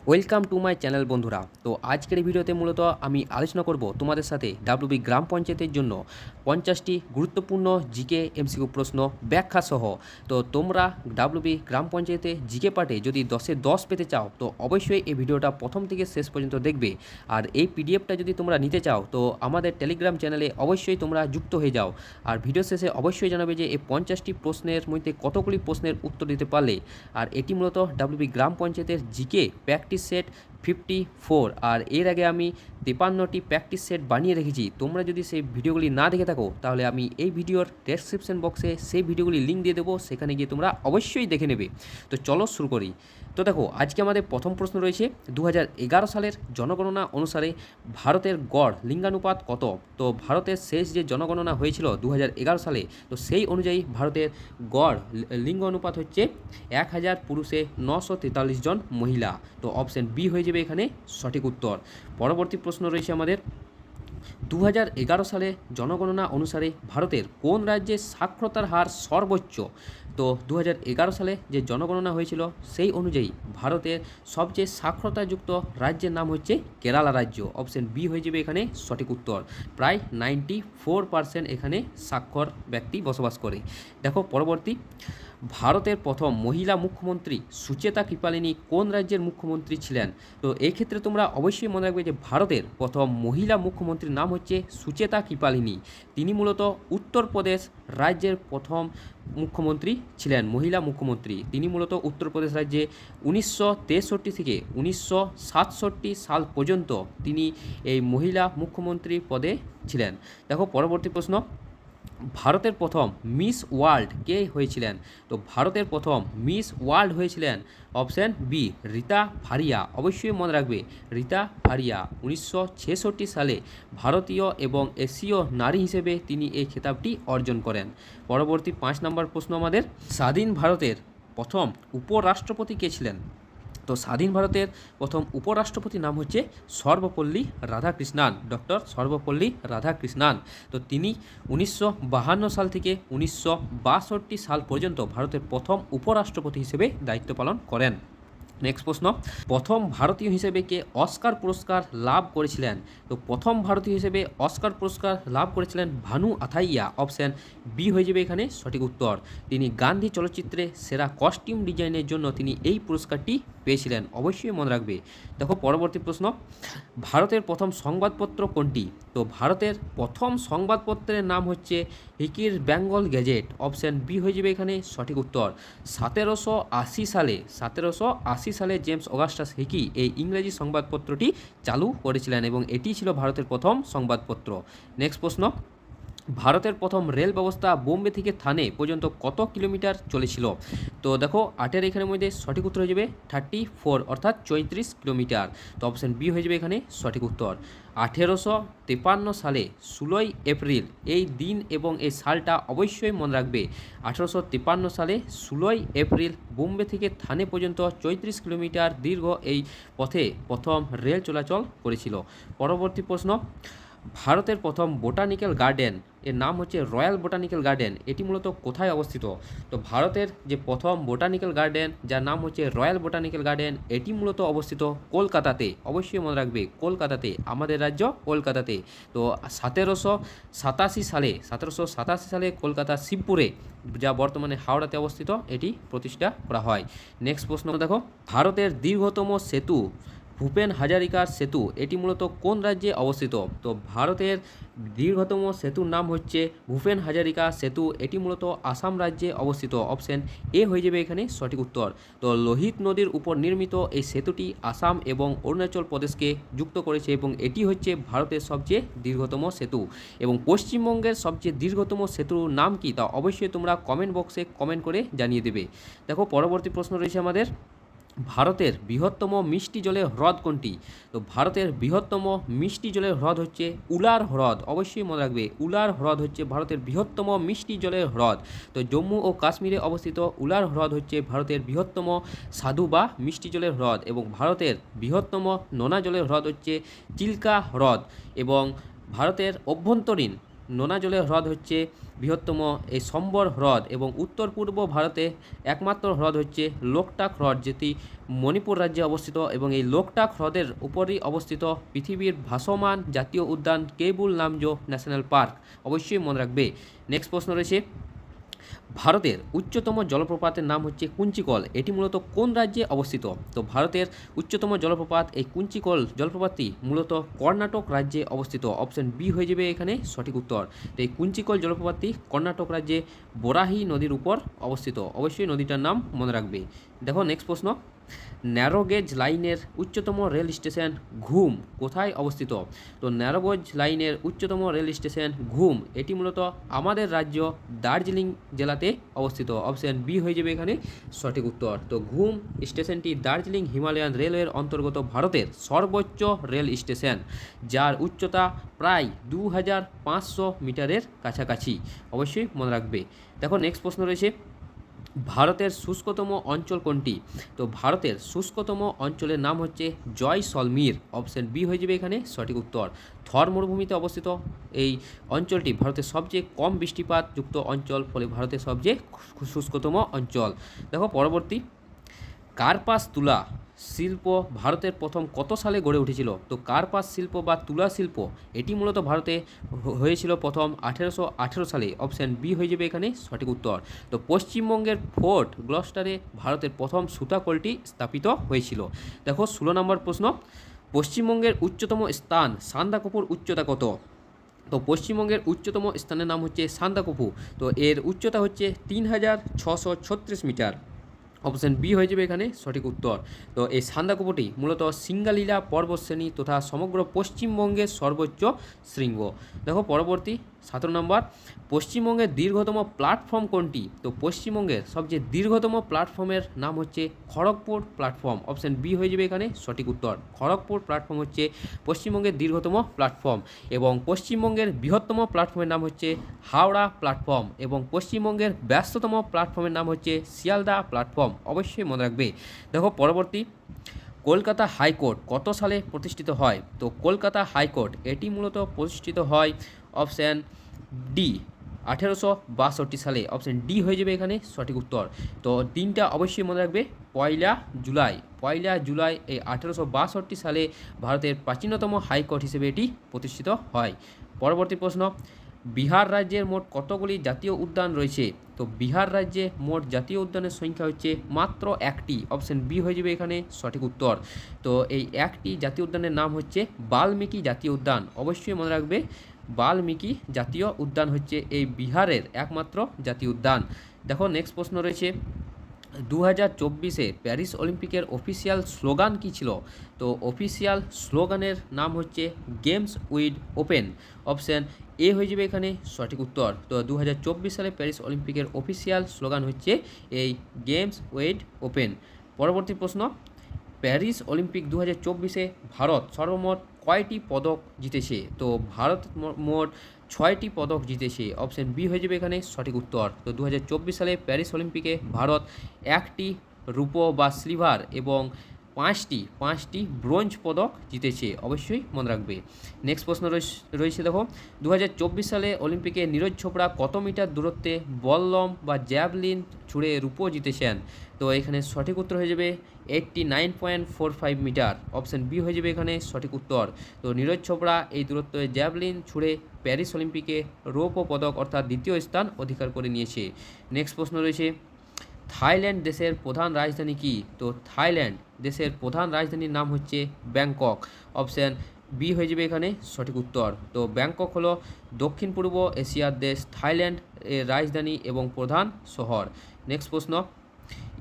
Welcome to my channel বন্ধুরা। তো আজকের এই ভিডিওতে মূলত আমি আলোচনা করব তোমাদের সাথে ডাব্লিউবি গ্রাম পঞ্চায়েতের জন্য 50টি গুরুত্বপূর্ণ জিকে এমসিকিউ প্রশ্ন ব্যাখ্যা সহ। তো তোমরা ডাব্লিউবি গ্রাম পঞ্চায়েতে জিকে পার্টে যদি 10-এ 10 পেতে চাও তো অবশ্যই এই ভিডিওটা প্রথম থেকে শেষ পর্যন্ত দেখবে। আর এই পিডিএফটা যদি তোমরা নিতে চাও তো আমাদের টেলিগ্রাম চ্যানেলে অবশ্যই তোমরা যুক্ত হয়ে যাও। আর ভিডিও শেষে অবশ্যই জানাবে যে এই 50টি প্রশ্নের মধ্যে কতগুলি প্রশ্নের উত্তর দিতে পারলে। আর এটি মূলত ডাব্লিউবি গ্রাম পঞ্চায়েতের জিকে প্র্যাকটিস সেট 54। আর এর আগে আমি 53টি প্র্যাকটিস সেট বানিয়ে রেখেছি। তোমরা যদি সেই ভিডিওগুলি না দেখে থাকো তাহলে আমি এই ভিডিওর ডেসক্রিপশন বক্সে সেই ভিডিওগুলি লিঙ্ক দিয়ে দেবো, সেখানে গিয়ে তোমরা অবশ্যই দেখে নেবে। তো চলো শুরু করি। তো দেখো, আজকে আমাদের প্রথম প্রশ্ন রয়েছে 2011 সালের জনগণনা অনুসারে ভারতের গড় লিঙ্গানুপাত কত? তো ভারতের শেষ যে জনগণনা হয়েছিল 2011 সালে, তো সেই অনুযায়ী ভারতের গড় লিঙ্গ অনুপাত হচ্ছে 1000 পুরুষে 943 জন মহিলা। তো অপশন বি হয়ে যাবে এখানে সঠিক উত্তর। পরবর্তী প্রশ্ন রয়েছে আমাদের 2011 সালে জনগণনা অনুসারে ভারতের কোন রাজ্যে সাক্ষরতার হার সর্বোচ্চ? তো 2011 সালে যে জনগণনা হয়েছিল সেই অনুযায়ী ভারতের সবচেয়ে সাক্ষরতাযুক্ত রাজ্যের নাম হচ্ছে কেরালা রাজ্য। অপশন বি হয়ে যাবে এখানে সঠিক উত্তর। প্রায় 94% এখানে সাক্ষর ব্যক্তি বসবাস করে। দেখো পরবর্তী, ভারতের প্রথম মহিলা মুখ্যমন্ত্রী সুচেতা কৃপালিনী কোন রাজ্যের মুখ্যমন্ত্রী ছিলেন? তো এই ক্ষেত্রে তোমরা অবশ্যই মনে রাখবে যে ভারতের প্রথম মহিলা মুখ্যমন্ত্রীর নাম হচ্ছে সুচেতা কৃপালিনী। তিনি মূলত উত্তরপ্রদেশ রাজ্যের প্রথম মুখ্যমন্ত্রী ছিলেন, মহিলা মুখ্যমন্ত্রী। তিনি মূলত উত্তরপ্রদেশ রাজ্যে 1963 থেকে 1967 সাল পর্যন্ত তিনি এই মহিলা মুখ্যমন্ত্রী পদে ছিলেন। দেখো পরবর্তী প্রশ্ন, ভারতের প্রথম মিস ওয়ার্ল্ড কে হয়েছিলেন? তো ভারতের প্রথম মিস ওয়ার্ল্ড হয়েছিলেন অপশান বি রীতা ফারিয়া। অবশ্যই মনে রাখবে রীতা ফারিয়া 1966 সালে ভারতীয় এবং এশীয় নারী হিসেবে তিনি এই খেতাবটি অর্জন করেন। পরবর্তী 5 নম্বর প্রশ্ন আমাদের, স্বাধীন ভারতের প্রথম উপরাষ্ট্রপতি কে ছিলেন? তো স্বাধীন ভারতের প্রথম উপরাষ্ট্রপতির নাম হচ্ছে সর্বপল্লী রাধাকৃষ্ণান, ডক্টর সর্বপল্লী রাধাকৃষ্ণান। তো তিনি 1952 সাল থেকে 1962 সাল পর্যন্ত ভারতের প্রথম উপরাষ্ট্রপতি হিসেবে দায়িত্ব পালন করেন। নেক্সট প্রশ্ন, প্রথম ভারতীয় হিসেবে কে অস্কার পুরস্কার লাভ করেছিলেন? তো প্রথম ভারতীয় হিসেবে অস্কার পুরস্কার লাভ করেছিলেন ভানু আথাইয়া। অপশান বি হয়ে যাবে এখানে সঠিক উত্তর। তিনি গান্ধী চলচ্চিত্রে সেরা কস্টিউম ডিজাইনের জন্য তিনি এই পুরস্কারটি পেয়েছিলেন। অবশ্যই মনে রাখবে। দেখো পরবর্তী প্রশ্ন, ভারতের প্রথম সংবাদপত্র কোনটি? তো ভারতের প্রথম সংবাদপত্রের নাম হচ্ছে হিকির বেঙ্গল গেজেট। অপশান বি হয়ে যাবে এখানে সঠিক উত্তর। 1780 সালে জেমস অগাস্টাস হিকি এই ইংরেজি সংবাদপত্রটি চালু করেছিলেন এবং এটি ছিল ভারতের প্রথম সংবাদপত্র। নেক্সট প্রশ্ন, ভারতের প্রথম রেল ব্যবস্থা বোম্বে থেকে থানে পর্যন্ত কত কিলোমিটার চলেছিল? তো দেখো 8-এর এখানের মধ্যে সঠিক উত্তর হয়ে যাবে 34 অর্থাৎ 34 কিলোমিটার। তো অপশান বি হয়ে যাবে এখানে সঠিক উত্তর। 1853 সালে 16ই এপ্রিল এই দিন এবং এই সালটা অবশ্যই মনে রাখবে। 1853 সালে 16ই এপ্রিল বোম্বে থেকে থানে পর্যন্ত 34 কিলোমিটার দীর্ঘ এই পথে প্রথম রেল চলাচল করেছিল। পরবর্তী প্রশ্ন, ভারতের প্রথম বোটানিক্যাল গার্ডেন এর নাম হচ্ছে রয়্যাল বোটানিক্যাল গার্ডেন। এটি মূলত কোথায় অবস্থিত? তো ভারতের যে প্রথম বোটানিক্যাল গার্ডেন যার নাম হচ্ছে রয়্যাল বোটানিক্যাল গার্ডেন, এটি মূলত অবস্থিত কলকাতাতে। অবশ্যই মনে রাখবে কলকাতাতে, আমাদের রাজ্য কলকাতাতে। তো 1787 সালে কলকাতা শিবপুরে, যা বর্তমানে হাওড়াতে অবস্থিত, এটি প্রতিষ্ঠা করা হয়। নেক্সট প্রশ্ন দেখো, ভারতের দীর্ঘতম সেতু ভূপেন হাজারিকার সেতু এটি মূলত কোন রাজ্যে অবস্থিত? তো ভারতের দীর্ঘতম সেতুর নাম হচ্ছে ভূপেন হাজারিকা সেতু। এটি মূলত আসাম রাজ্যে অবস্থিত। অপশান এ হয়ে যাবে এখানে সঠিক উত্তর। তো লোহিত নদীর উপর নির্মিত এই সেতুটি আসাম এবং অরুণাচল প্রদেশকে যুক্ত করেছে এবং এটি হচ্ছে ভারতের সবচেয়ে দীর্ঘতম সেতু। এবং পশ্চিমবঙ্গের সবচেয়ে দীর্ঘতম সেতুর নাম কি তা অবশ্যই তোমরা কমেন্ট বক্সে কমেন্ট করে জানিয়ে দেবে। দেখো পরবর্তী প্রশ্ন রয়েছে আমাদের, ভারতের বৃহত্তম মিষ্টি জলের হ্রদ কোনটি? তো ভারতের বৃহত্তম মিষ্টি জলের হ্রদ হচ্ছে উলার হ্রদ। অবশ্যই মনে রাখবে উলার হ্রদ হচ্ছে ভারতের বৃহত্তম মিষ্টি জলের হ্রদ। তো জম্মু ও কাশ্মীরে অবস্থিত উলার হ্রদ হচ্ছে ভারতের বৃহত্তম স্বাদু বা মিষ্টি জলের হ্রদ। এবং ভারতের বৃহত্তম নোনা জলের হ্রদ হচ্ছে চিল্কা হ্রদ। এবং ভারতের অভ্যন্তরীণ নোনাজলের হ্রদ হচ্ছে বৃহত্তম এই সম্বর হ্রদ এবং উত্তর পূর্ব ভারতে একমাত্র হ্রদ হচ্ছে লোকটাক হ্রদ, যেটি মণিপুর রাজ্যে অবস্থিত এবং এই লোকটাক হ্রদের উপরই অবস্থিত পৃথিবীর ভাসমান জাতীয় উদ্যান কেবুল লামজো ন্যাশনাল পার্ক। অবশ্যই মনে রাখবে। নেক্সট প্রশ্ন রয়েছে, ভারতের উচ্চতম জলপ্রপাতের নাম হচ্ছে কুঞ্চিকল, এটি মূলত কোন রাজ্যে অবস্থিত? তো ভারতের উচ্চতম জলপ্রপাত এই কুঞ্চিকল জলপ্রপাতটি মূলত কর্ণাটক রাজ্যে অবস্থিত। অপশন বি হয়ে যাবে এখানে সঠিক উত্তর। তো এই কুঞ্চিকল জলপ্রপাতটি কর্ণাটক রাজ্যে বরাহি নদীর উপর অবস্থিত। অবশ্যই নদীটার নাম মনে রাখবে। দেখো নেক্সট প্রশ্ন, ন্যারোগেজ লাইনের উচ্চতম রেল স্টেশন ঘুম কোথায় অবস্থিত? তো ন্যারোগেজ লাইনের উচ্চতম রেল স্টেশন ঘুম এটি মূলত আমাদের রাজ্য দার্জিলিং জেলাতে অবস্থিত। অপশন বি হয়ে যাবে এখানে সঠিক উত্তর। তো ঘুম স্টেশনটি দার্জিলিং হিমালয়ান রেলওয়ের অন্তর্গত ভারতের সর্বোচ্চ রেল স্টেশন, যার উচ্চতা প্রায় 2500 মিটারের কাছাকাছি। অবশ্যই মনে রাখবে। দেখো নেক্সট প্রশ্ন রয়েছে, ভারতের শুষ্কতম অঞ্চল কোনটি? তো ভারতের শুষ্কতম অঞ্চলের নাম হচ্ছে জয়সলমীর। অপশন বি হয়ে যাবে এখানে সঠিক উত্তর। থর মরুভূমিতে অবস্থিত এই অঞ্চলটি ভারতের সবচেয়ে কম বৃষ্টিপাত যুক্ত অঞ্চল, ফলে ভারতের সবচেয়ে শুষ্কতম অঞ্চল। দেখো পরবর্তী, কার্পাস তুলা শিল্প ভারতের প্রথম কত সালে গড়ে উঠেছিল? তো কার্পাস শিল্প বা তুলা শিল্প এটি মূলত ভারতে হয়েছিল প্রথম 1818 সালে। অপশান বি হয়ে যাবে এখানে সঠিক উত্তর। তো পশ্চিমবঙ্গের ফোর্ট গ্লস্টারে ভারতের প্রথম সুতা কলটি স্থাপিত হয়েছিল। দেখো 16 নম্বর প্রশ্ন, পশ্চিমবঙ্গের উচ্চতম স্থান সান্দাকফুর উচ্চতা কত? তো পশ্চিমবঙ্গের উচ্চতম স্থানের নাম হচ্ছে সান্দাকফু। তো এর উচ্চতা হচ্ছে 3636 মিটার। অপশান বি হয়ে যাবে এখানে সঠিক উত্তর। তো এই সান্দাকফুটি মূলত সিঙ্গালীলা পর্বতশ্রেণী তথা সমগ্র পশ্চিমবঙ্গের সর্বোচ্চ শৃঙ্গ। দেখো পরবর্তী 17 নম্বর, পশ্চিমবঙ্গের দীর্ঘতম প্ল্যাটফর্ম কোনটি? তো পশ্চিমবঙ্গের সবচেয়ে দীর্ঘতম প্ল্যাটফর্মের নাম হচ্ছে খড়গপুর প্ল্যাটফর্ম। অপশান বি হয়ে যাবে এখানে সঠিক উত্তর। খড়গপুর প্ল্যাটফর্ম হচ্ছে পশ্চিমবঙ্গের দীর্ঘতম প্ল্যাটফর্ম এবং পশ্চিমবঙ্গের বৃহত্তম প্ল্যাটফর্মের নাম হচ্ছে হাওড়া প্ল্যাটফর্ম এবং পশ্চিমবঙ্গের ব্যস্ততম প্ল্যাটফর্মের নাম হচ্ছে শিয়ালদা প্ল্যাটফর্ম। অবশ্যই মনে রাখবে। দেখো পরবর্তী, কলকাতা হাইকোর্ট কত সালে প্রতিষ্ঠিত হয়? তো কলকাতা হাইকোর্ট এটি মূলত প্রতিষ্ঠিত হয় অপশান ডি 1862 সালে। অপশান ডি হয়ে যাবে এখানে সঠিক উত্তর। তো দিনটা অবশ্যই মনে রাখবে, 1 জুলাই। 1 জুলাই এই 1862 সালে ভারতের প্রাচীনতম হাইকোর্ট হিসেবে এটি প্রতিষ্ঠিত হয়। পরবর্তী প্রশ্ন, বিহার রাজ্যের মোট কতগুলি জাতীয় উদ্যান রয়েছে? তো বিহার রাজ্যে মোট জাতীয় উদ্যানের সংখ্যা হচ্ছে মাত্র একটি। অপশান বি হয়ে যাবে এখানে সঠিক উত্তর। তো এই একটি জাতীয় উদ্যানের নাম হচ্ছে বাল্মীকি জাতীয় উদ্যান। অবশ্যই মনে রাখবে, বাল্মীকি জাতীয় উদ্যান হচ্ছে এই বিহারের একমাত্র জাতীয় উদ্যান। দেখো নেক্সট প্রশ্ন রয়েছে, 2024 প্যারিস অলিম্পিকের অফিসিয়াল স্লোগান কী ছিল? তো অফিসিয়াল স্লোগানের নাম হচ্ছে games with open. Option A হয়ে যাবে এখানে সঠিক উত্তর। তো 2024 সালে প্যারিস অলিম্পিকের অফিসিয়াল স্লোগান হচ্ছে এই গেমস উইথ ওপেন। পরবর্তী প্রশ্ন, প্যারিস অলিম্পিক 2024 ভারত সর্বমোট কয়টি পদক জিতেছে? তো ভারত মোট 6টি পদক জিতেছে। অপশান বি হয়ে যাবে এখানে সঠিক উত্তর। তো 2024 সালে প্যারিস অলিম্পিকে ভারত 1টি রূপো বা সিলভার এবং 5টি ব্রোঞ্জ পদক জিতেছে। অবশ্যই মনে রাখবে। নেক্সট প্রশ্ন রয়েছে দেখো, 2024 সালে অলিম্পিকে নীরজ চোপড়া কত মিটার দূরত্বে বল্লম বা জ্যাভলিন ছুঁড়ে রূপো জিতেছেন? তো এখানে সঠিক উত্তর হয়ে যাবে 89.45 মিটার। অপশান বি হয়ে যাবে এখানে সঠিক উত্তর। তো নীরজ চোপড়া এই দূরত্বে জ্যাভলিন ছুঁড়ে প্যারিস অলিম্পিকে রৌপ্য পদক অর্থাৎ দ্বিতীয় স্থান অধিকার করে নিয়েছে। নেক্সট প্রশ্ন রয়েছে, থাইল্যান্ড দেশের প্রধান রাজধানী কি? তো থাইল্যান্ড দেশের প্রধান রাজধানীর নাম হচ্ছে ব্যাংকক। অপশান বি হয়ে যাবে এখানে সঠিক উত্তর। তো ব্যাংকক হলো দক্ষিণ পূর্ব এশিয়ার দেশ থাইল্যান্ড এর রাজধানী এবং প্রধান শহর। নেক্সট প্রশ্ন,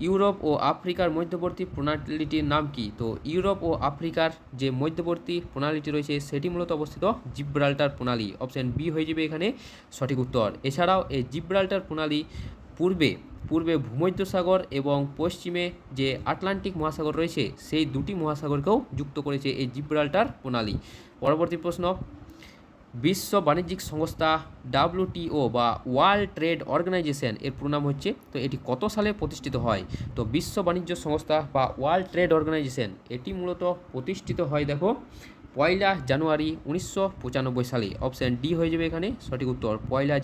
ইউরোপ ও আফ্রিকার মধ্যবর্তী প্রণালীটির নাম কি? তো ইউরোপ ও আফ্রিকার যে মধ্যবর্তী প্রণালীটি রয়েছে সেটি মূলত অবস্থিত জিব্রাল্টার প্রণালী। অপশান বি হয়ে যাবে এখানে সঠিক উত্তর। এছাড়াও এই জিব্রাল্টার প্রণালী পূর্বে ভূমধ্যসাগর এবং পশ্চিমে যে আটলান্টিক মহাসাগর রয়েছে সেই দুটি মহাসাগরকেও যুক্ত করেছে এই জিব্রাল্টার প্রণালী। পরবর্তী প্রশ্ন, বিশ্ব বাণিজ্যিক সংস্থা WTO বা ওয়ার্ল্ড ট্রেড অর্গানাইজেশন এর পুরো নাম হচ্ছে, তো এটি কত সালে প্রতিষ্ঠিত হয়? তো বিশ্ব বাণিজ্য সংস্থা বা ওয়ার্ল্ড ট্রেড অর্গানাইজেশন এটি মূলত প্রতিষ্ঠিত হয় দেখো জানুয়ারি 1995 সালে। অপশান ডি হয়ে যাবে এখানে সঠিক উত্তর,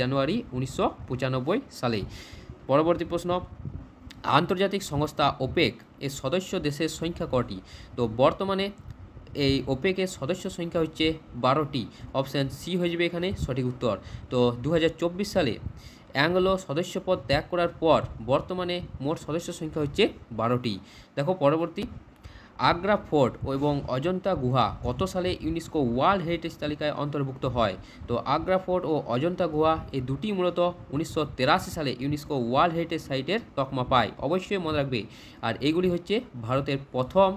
জানুয়ারি 1995 সালে। পরবর্তী প্রশ্ন, আন্তর্জাতিক সংস্থা ওপেক এর সদস্য দেশের সংখ্যা কটি? তো বর্তমানে এই ওপেকের সদস্য সংখ্যা হচ্ছে 12টি। অপশান সি হয়ে যাবে এখানে সঠিক উত্তর। তো 2024 সালে অ্যাঙ্গলো সদস্যপদ ত্যাগ করার পর বর্তমানে মোট সদস্য সংখ্যা হচ্ছে 12টি। দেখো পরবর্তী, আগ্রা ফোর্ট এবং অজন্তা গুহা কত সালে ইউনেস্কো ওয়ার্ল্ড হেরিটেজ তালিকায় অন্তর্ভুক্ত হয়? তো আগ্রা ফোর্ট ও অজন্তা গুহা এই দুটি মূলত 1983 সালে ইউনেস্কো ওয়ার্ল্ড হেরিটেজ সাইটের তকমা পায়, অবশ্যই মনে রাখবে। আর এগুলি হচ্ছে ভারতের প্রথম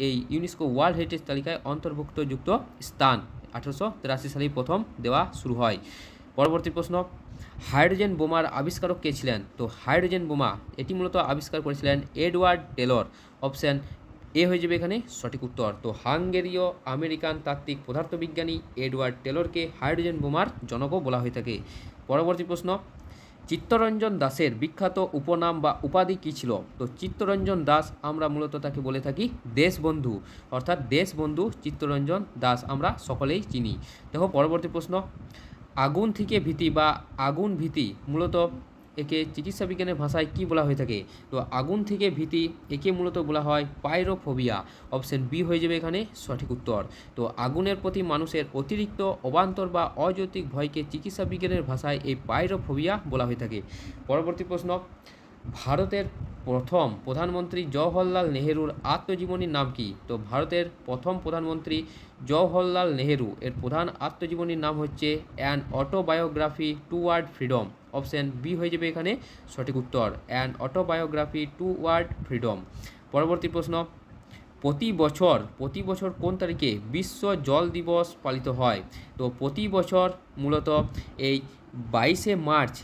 এই ইউনেস্কো ওয়ার্ল্ড হেরিটেজ তালিকায় অন্তর্ভুক্তযুক্ত স্থান। 1883 সালেই প্রথম দেওয়া শুরু হয়। পরবর্তী প্রশ্ন, হাইড্রোজেন বোমার আবিষ্কারক কে ছিলেন? তো হাইড্রোজেন বোমা এটি মূলত আবিষ্কার করেছিলেন এডওয়ার্ড টেলর। অপশান এ হয়ে যাবে এখানে সঠিক উত্তর। তো হাঙ্গেরীয় আমেরিকান তাত্ত্বিক পদার্থবিজ্ঞানী এডওয়ার্ড টেলরকে হাইড্রোজেন বোমার জনকও বলা হয়ে থাকে। পরবর্তী প্রশ্ন, চিত্তরঞ্জন দাসের বিখ্যাত উপনাম বা উপাধি কী ছিল? তো চিত্তরঞ্জন দাস আমরা মূলত তাকে বলে থাকি দেশবন্ধু, অর্থাৎ দেশবন্ধু চিত্তরঞ্জন দাস আমরা সকলেই চিনি। দেখো পরবর্তী প্রশ্ন, আগুন থেকে ভীতি বা আগুন ভীতি মূলত একে চিকিৎসা বিজ্ঞানের ভাষায় কি বলা হয়ে থাকে? তো আগুন থেকে ভীতি একে মূলত বলা হয় পাইরোফোবিয়া। অপশন বি হয়ে যাবে এখানে সঠিক উত্তর। তো আগুনের প্রতি মানুষের অতিরিক্ত অবান্তর বা অযৌক্তিক ভয়কে চিকিৎসা বিজ্ঞানের ভাষায় এই পাইরোফোবিয়া বলা হয়ে থাকে। পরবর্তী প্রশ্ন, ভারতের প্রথম প্রধানমন্ত্রী জওহরলাল নেহেরুর আত্মজীবনীর নাম কি? তো ভারতের প্রথম প্রধানমন্ত্রী জওহরলাল নেহেরু এর প্রধান আত্মজীবনীর নাম হচ্ছে an autobiography toward freedom. Option B হয়ে যাবে এখানে সঠিক উত্তর, অ্যান অটোবায়োগ্রাফি টুওয়ার্ড ফ্রিডম। পরবর্তী প্রশ্ন, প্রতি বছর কোন তারিখে বিশ্ব জল দিবস পালিত হয়? তো প্রতি বছর মূলত এই 22শে মার্চ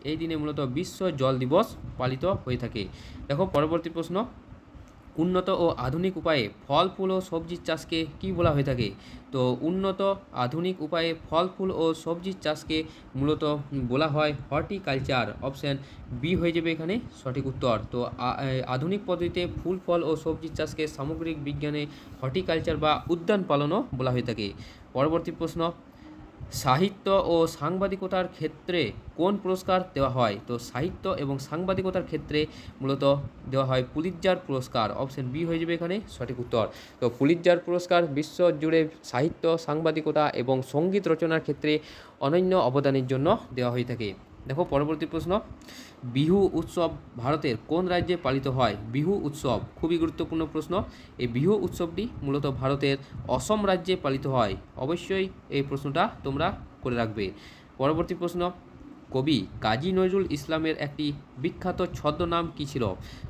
এই দিনে মূলত বিশ্ব জল দিবস পালিত হয়ে থাকে। দেখো পরবর্তী প্রশ্ন, উন্নত ও আধুনিক উপায়ে ফল ফুল ও সবজির চাষকে কী বলা হয়ে থাকে? তো উন্নত আধুনিক উপায়ে ফল ফুল ও সবজির চাষকে মূলত বলা হয় হর্টিকালচার। অপশান বি হয়ে যাবে এখানে সঠিক উত্তর। তো আধুনিক পদ্ধতিতে ফুল ফল ও সবজির চাষকে সামগ্রিক বিজ্ঞানে হর্টিকালচার বা উদ্যান পালনও বলা হয়ে থাকে। পরবর্তী প্রশ্ন, সাহিত্য ও সাংবাদিকতার ক্ষেত্রে কোন পুরস্কার দেওয়া হয়? তো সাহিত্য এবং সাংবাদিকতার ক্ষেত্রে মূলত দেওয়া হয় পুলিৎজার পুরস্কার। অপশন বি হয়ে যাবে এখানে সঠিক উত্তর। তো পুলিৎজার পুরস্কার বিশ্ব জুড়ে সাহিত্য, সাংবাদিকতা এবং সঙ্গীত রচনার ক্ষেত্রে অনন্য অবদানের জন্য দেওয়া হয়ে থাকে। দেখো পরবর্তী প্রশ্ন, বিহু উৎসব ভারতের কোন রাজ্যে পালিত হয়? বিহু উৎসব খুবই গুরুত্বপূর্ণ প্রশ্ন। এই বিহু উৎসবটি মূলত ভারতের অসম রাজ্যে পালিত হয়, অবশ্যই এই প্রশ্নটা তোমরা করে রাখবে। পরবর্তী প্রশ্ন, কবি কাজী নজরুল ইসলামের একটি বিখ্যাত ছদ্মনাম কী ছিল?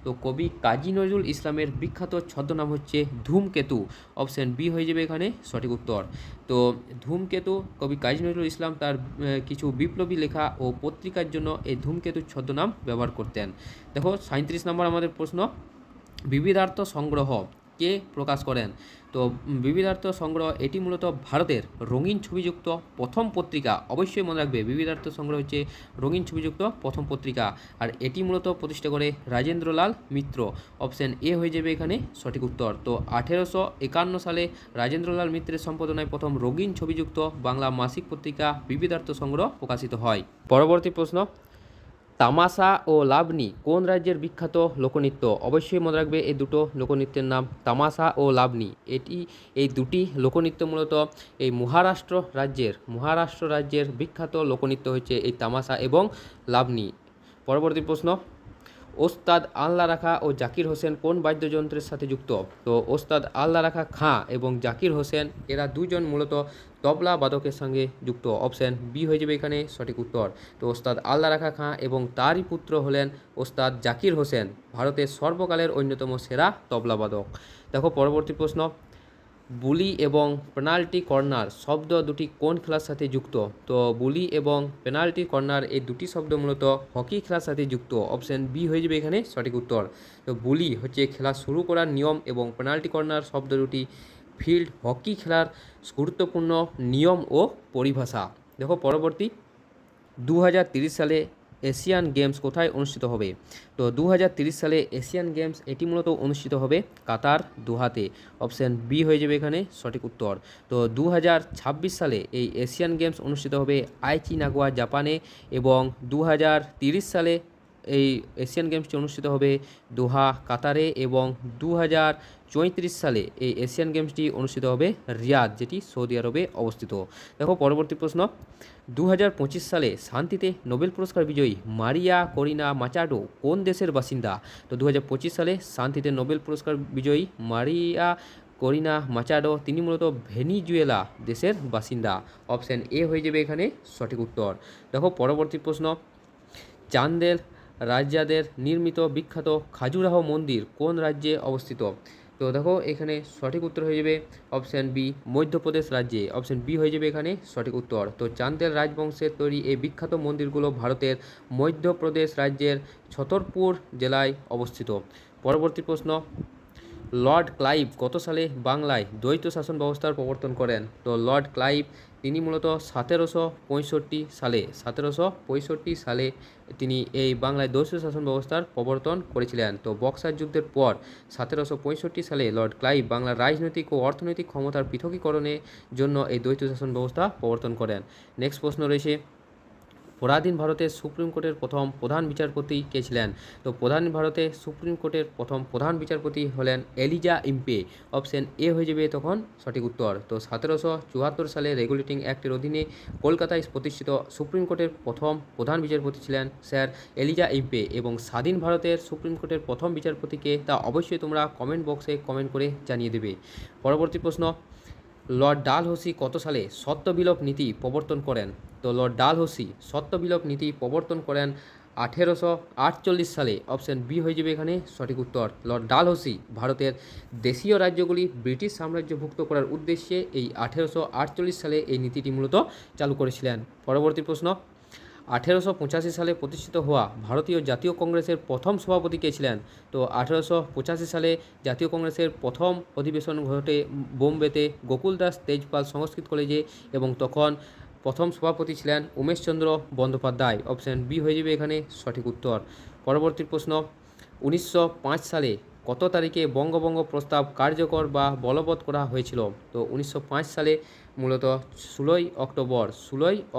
তো কবি কাজী নজরুল ইসলামের বিখ্যাত ছদ্মনাম হচ্ছে ধূমকেতু। অপশান বি হয়ে যাবে এখানে সঠিক উত্তর। তো ধূমকেতু, কবি কাজী নজরুল ইসলাম তার কিছু বিপ্লবী লেখা ও পত্রিকার জন্য এই ধূমকেতুর ছদ্মনাম ব্যবহার করতেন। দেখো 37 নম্বর আমাদের প্রশ্ন, বিবিধার্থ সংগ্রহ কে প্রকাশ করেন? তো বিবিধার্থ সংগ্রহ এটি মূলত ভারতের রঙিন ছবিযুক্ত প্রথম পত্রিকা, অবশ্যই মনে রাখবে বিবিধার্থ সংগ্রহ হচ্ছে রঙিন ছবিযুক্ত প্রথম পত্রিকা। আর এটি মূলত প্রতিষ্ঠা করে রাজেন্দ্রলাল মিত্র। অপশান এ হয়ে যাবে এখানে সঠিক উত্তর। তো 1851 সালে রাজেন্দ্রলাল মিত্রের সম্পাদনায় প্রথম রঙিন ছবিযুক্ত বাংলা মাসিক পত্রিকা বিবিধার্থ সংগ্রহ প্রকাশিত হয়। পরবর্তী প্রশ্ন, তামাশা ও লাবণী কোন রাজ্যের বিখ্যাত লোকনৃত্য? অবশ্যই মনে রাখবে এই দুটো লোকনৃত্যের নাম তামাশা ও লাবণী। এই দুটি লোকনৃত্য মূলত এই মহারাষ্ট্র রাজ্যের বিখ্যাত লোকনৃত্য হচ্ছে এই তামাশা এবং লাবণী। পরবর্তী প্রশ্ন, ওস্তাদ আল্লাহ রাখা ও জাকির হোসেন কোন বাদ্যযন্ত্রের সাথে যুক্ত? তো ওস্তাদ আল্লাহ রাখা খাঁ এবং জাকির হোসেন এরা দুজন মূলত তবলা বাদকের সঙ্গে যুক্ত। অপশান বি হয়ে যাবে এখানে সঠিক উত্তর। তো ওস্তাদ আল্লাহ রাখা খাঁ এবং তারই পুত্র হলেন ওস্তাদ জাকির হোসেন, ভারতের সর্বকালের অন্যতম সেরা তবলাবাদক। দেখো পরবর্তী প্রশ্ন, বুলি এবং পেনাল্টি কর্নার শব্দ দুটি কোন খেলার সাথে যুক্ত? তো বুলি এবং পেনাল্টি কর্নার এই দুটি শব্দ মূলত হকি খেলার সাথে যুক্ত। অপশান বি হয়ে যাবে এখানে সঠিক উত্তর। তো বুলি হচ্ছে খেলা শুরু করার নিয়ম এবং পেনাল্টি কর্নার শব্দ দুটি ফিল্ড হকি খেলার গুরুত্বপূর্ণ নিয়ম ও পরিভাষা। দেখো পরবর্তী, 2030 সালে এশিয়ান গেমস কোথায় অনুষ্ঠিত হবে? তো 2030 সালে এশিয়ান গেমস এটি মূলত অনুষ্ঠিত হবে কাতার দোহাতে। অপশান বি হয়ে যাবে এখানে সঠিক উত্তর। তো 2026 সালে এই এশিয়ান গেমস অনুষ্ঠিত হবে আইচি নাগোয়া জাপানে, এবং 2030 সালে এই এশিয়ান গেমসটি অনুষ্ঠিত হবে দোহা কাতারে, এবং 2034 সালে এই এশিয়ান গেমসটি অনুষ্ঠিত হবে রিয়াদ, যেটি সৌদি আরবে অবস্থিত। দেখো পরবর্তী প্রশ্ন, 2025 সালে শান্তিতে নোবেল পুরস্কার বিজয়ী মারিয়া করিনা মাচাডো কোন দেশের বাসিন্দা? তো 2025 সালে শান্তিতে নোবেল পুরস্কার বিজয়ী মারিয়া করিনা মাচাডো তিনি মূলত ভেনিজুয়েলা দেশের বাসিন্দা। অপশান এ হয়ে যাবে এখানে সঠিক উত্তর। দেখো পরবর্তী প্রশ্ন, চান্দেল রাজাদের নির্মিত বিখ্যাত খাজুরাহ মন্দির কোন রাজ্যে অবস্থিত? তো দেখো এখানে সঠিক উত্তর হয়ে যাবে অপশান বি, মধ্যপ্রদেশ রাজ্যে। অপশান বি হয়ে যাবে এখানে সঠিক উত্তর। তো চান্দেল রাজবংশের তৈরি এই বিখ্যাত মন্দিরগুলো ভারতের মধ্যপ্রদেশ রাজ্যের ছতরপুর জেলায় অবস্থিত। পরবর্তী প্রশ্ন, লর্ড ক্লাইভ কত সালে বাংলায় দ্বৈত শাসন ব্যবস্থার প্রবর্তন করেন? তো লর্ড ক্লাইভ তিনি মূলত 1765 সালে তিনি এই বাংলায় দ্বৈত শাসন ব্যবস্থার প্রবর্তন করেছিলেন। তো বক্সার যুদ্ধের পর 1765 সালে লর্ড ক্লাইভ বাংলার রাজনৈতিক ও অর্থনৈতিক ক্ষমতার পৃথকীকরণের জন্য এই দ্বৈত শাসন ব্যবস্থা প্রবর্তন করেন। নেক্সট প্রশ্ন রয়েছে, পরাধীন ভারতের সুপ্রিম কোর্টের প্রথম প্রধান বিচারপতি কে ছিলেন? তো ভারতের সুপ্রিম কোর্টের প্রথম প্রধান বিচারপতি হলেন এলিজা ইম্পে। অপশান এ হয়ে যাবে তখন সঠিক উত্তর। তো 1774 সালে রেগুলেটিং অ্যাক্টের অধীনে কলকাতায় প্রতিষ্ঠিত সুপ্রিম কোর্টের প্রথম প্রধান বিচারপতি ছিলেন স্যার এলিজা ইম্পে। এবং স্বাধীন ভারতের সুপ্রিম কোর্টের প্রথম বিচারপতিকে তা অবশ্যই তোমরা কমেন্ট বক্সে কমেন্ট করে জানিয়ে দেবে। পরবর্তী প্রশ্ন, লর্ড ডালহৌসি কত সালে সত্যবিলোপ নীতি প্রবর্তন করেন? তো লর্ড ডালহৌসি সত্যবিলোপ নীতি প্রবর্তন করেন 1848 সালে। অপশান বি হয়ে যাবে এখানে সঠিক উত্তর। লর্ড ডালহৌসি ভারতের দেশীয় রাজ্যগুলি ব্রিটিশ সাম্রাজ্যভুক্ত করার উদ্দেশ্যে এই 1848 সালে এই নীতিটি মূলত চালু করেছিলেন। পরবর্তী প্রশ্ন, 1885 সালে প্রতিষ্ঠিত হওয়া ভারতীয় জাতীয় কংগ্রেসের প্রথম সভাপতি কে ছিলেন? তো 1885 সালে জাতীয় কংগ্রেসের প্রথম অধিবেশন ঘটে বোম্বেতে গোকুলদাস তেজপাল সংস্কৃত কলেজে, এবং তখন প্রথম সভাপতি ছিলেন উমেশচন্দ্র বন্দ্যোপাধ্যায়। অপশান বি হয়ে যাবে এখানে সঠিক উত্তর। পরবর্তী প্রশ্ন, 1905 সালে কত তারিখে বঙ্গভঙ্গ প্রস্তাব কার্যকর বা বলবৎ করা হয়েছিল? তো 1905 সালে মূলত 16ই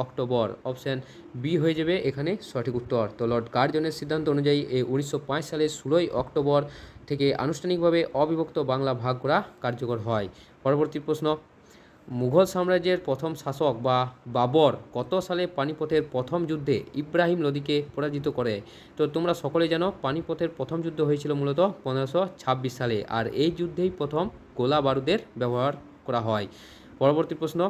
অক্টোবর। অপশান বি হয়ে যাবে এখানে সঠিক উত্তর। তো লর্ড কার্জনের সিদ্ধান্ত অনুযায়ী এই 1905 সালে 16ই অক্টোবর থেকে আনুষ্ঠানিকভাবে অবিভক্ত বাংলা ভাগ করা কার্যকর হয়। পরবর্তী প্রশ্ন, মুঘল সাম্রাজ্যের প্রথম শাসক বা বাবর কত সালে পানিপথের প্রথম যুদ্ধে ইব্রাহিম লোদিকে পরাজিত করে? তো তোমরা সকলে জানো পানিপথের প্রথম যুদ্ধ হয়েছিল মূলত 1526 সালে, আর এই যুদ্ধেই প্রথম গোলা বারুদের ব্যবহার করা হয়। পরবর্তী প্রশ্ন,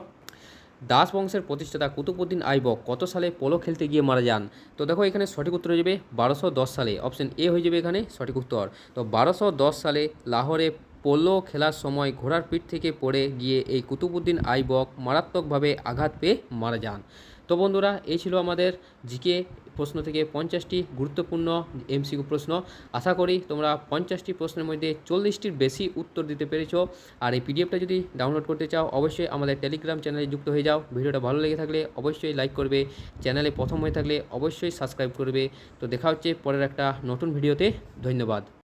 দাস বংশের প্রতিষ্ঠাতা কুতুবউদ্দিন আইবক কত সালে পোলো খেলতে গিয়ে মারা যান? তো দেখো এখানে সঠিক উত্তর হয়ে যাবে 1210 সালে। অপশান এ হয়ে যাবে এখানে সঠিক উত্তর। তো 1210 সালে লাহোরে পোলো খেলার সময় ঘোড়ার পিঠ থেকে পড়ে গিয়ে এই কুতুবউদ্দিন আইবক মারাত্মকভাবে আঘাত পেয়ে মারা যান। তো বন্ধুরা, এই ছিল আমাদের জিকে প্রশ্ন থেকে 50টি গুরুত্বপূর্ণ এমসিকিউ প্রশ্ন। আশা করি তোমরা 50টি প্রশ্নের মধ্যে 40টির বেশি উত্তর দিতে পেরেছো। আর এই পিডিএফটা যদি ডাউনলোড করতে চাও অবশ্যই আমাদের টেলিগ্রাম চ্যানেলে যুক্ত হয়ে যাও। ভিডিওটা ভালো লেগে থাকলে অবশ্যই লাইক করবে, চ্যানেলে প্রথম হয়ে থাকলে অবশ্যই সাবস্ক্রাইব করবে। তো দেখা হচ্ছে পরের একটা নতুন ভিডিওতে। ধন্যবাদ।